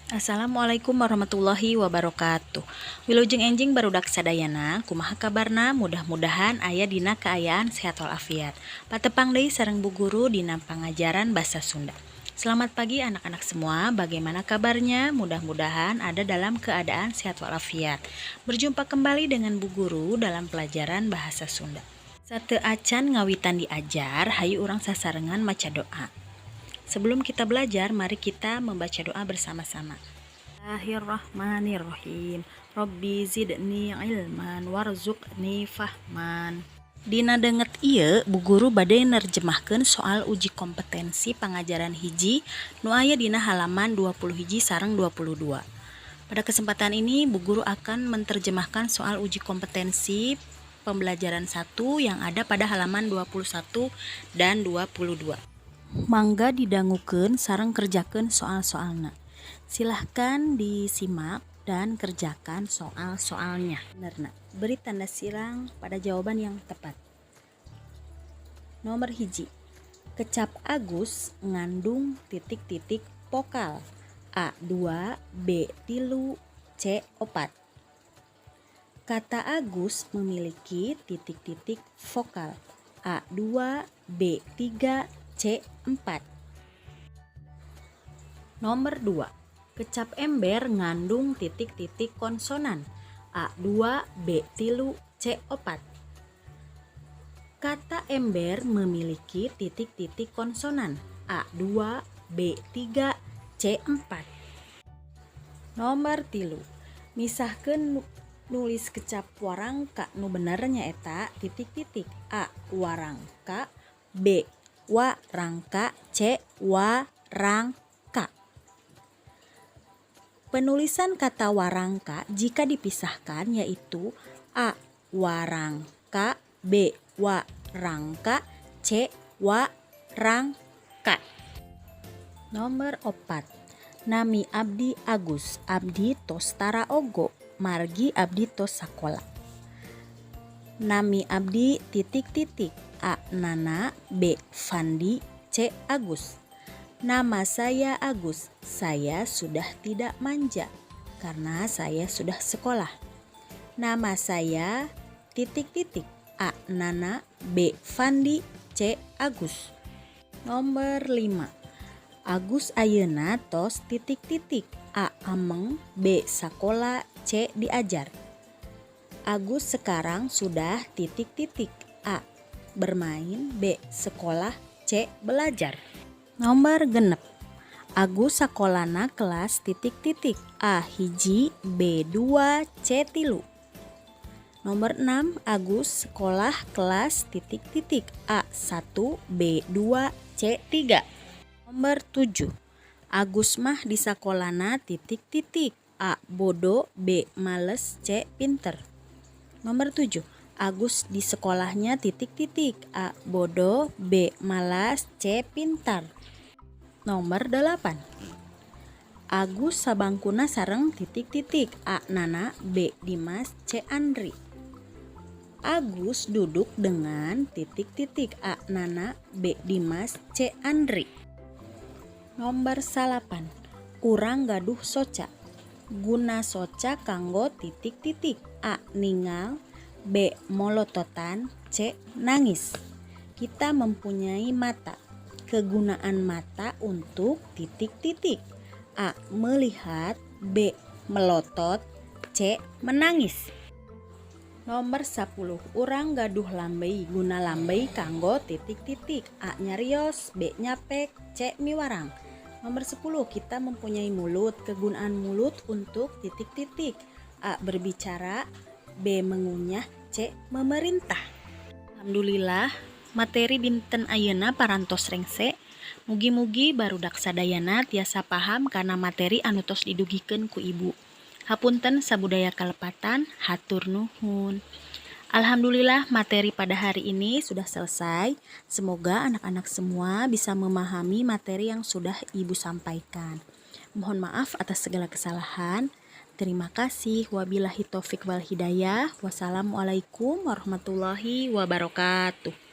Assalamualaikum warahmatullahi wabarakatuh. Wilujeng enjing barudak sadayana, kumaha kabarna? Mudah-mudahan aya dina kaayaan sehat walafiat. Patepang deui sareng Bu Guru dina pangajaran Basa Sunda. Selamat pagi anak-anak semua, bagaimana kabarnya? Mudah-mudahan ada dalam keadaan sehat walafiat. Berjumpa kembali dengan Bu Guru dalam pelajaran Bahasa Sunda. Sateu acan ngawitan diajar, hayu urang sasarengan maca doa. Sebelum kita belajar, mari kita membaca doa bersama-sama. Bismillahirrahmanirrahim. Rabbi zidni ilman warzuqni fahman. Dina denget ieu, Bu Guru bade nerjemahkeun soal uji kompetensi pangajaran hiji nu aya dina halaman 21 sareng 22. Pada kesempatan ini, Bu Guru akan menerjemahkan soal uji kompetensi pembelajaran 1 yang ada pada halaman 21 dan 22. Mangga didangukeun sareng kerjakeun soal-soalna. Silahkan disimak dan kerjakan soal-soalnya. Benerna, beri tanda silang pada jawaban yang tepat. Nomor hiji, kecap Agus ngandung titik-titik vokal A2, B3, C4. Kata Agus memiliki titik-titik vokal A2, B3, C4. Nomor 2, kecap Ember ngandung titik-titik konsonan A2, B3, C4. Kata Ember memiliki titik-titik konsonan A2, B3, C4. Nomor 3, misahkeun nulis kecap warangka nu bener nyaeta titik-titik A warangka, B warangka, C warangka. Penulisan kata warangka jika dipisahkan yaitu A warangka, B warangka, C warangka. Nomor 4, nami abdi Agus, abdi tos tara ogo, margi abdi tos sakola. Nami abdi titik-titik A Nana, B Fandi, C Agus. Nama saya Agus, saya sudah tidak manja karena saya sudah sekolah. Nama saya titik-titik A Nana, B Fandi, C Agus. Nomor 5, Agus ayeuna tos titik-titik A ameng, B sakola, C diajar. Agus sekarang sudah titik-titik A bermain, B sekolah, C belajar. Nomor genep, Agus sakolana kelas titik-titik A hiji, B2, C3. Nomor 6, Agus sekolah kelas titik-titik A1, B2, C3. Nomor 7, Agus mah di sakolana titik-titik A bodo, B males, C pinter. Nomor 7, Agus di sekolahnya titik-titik A bodo, B malas, C pintar. Nomor 8, Agus sabangkuna sareng titik-titik A Nana, B Dimas, C Andri. Agus duduk dengan titik-titik A Nana, B Dimas, C Andri. Nomor 8, urang gaduh soca. Guna soca kanggo titik-titik A ningal, B molototan, C nangis. Kita mempunyai mata. Kegunaan mata untuk titik-titik A melihat, B melotot, C menangis. Nomor 10, urang gaduh lambei. Guna lambei kanggo titik-titik A nyarios, B nyapek, C miwarang. Nomor 10, kita mempunyai mulut. Kegunaan mulut untuk titik-titik A berbicara, B mengunyah, C memerintah. Alhamdulillah, materi dinten ayeuna parantos rengse. Mugi-mugi barudak sadayana tiasa paham karena materi anu tos didugikeun ku ibu. Hapunten sabudaya kalepatan, hatur nuhun. Alhamdulillah materi pada hari ini sudah selesai. Semoga anak-anak semua bisa memahami materi yang sudah ibu sampaikan. Mohon maaf atas segala kesalahan. Terima kasih. Wabillahi taufik wal hidayah. Wassalamualaikum warahmatullahi wabarakatuh.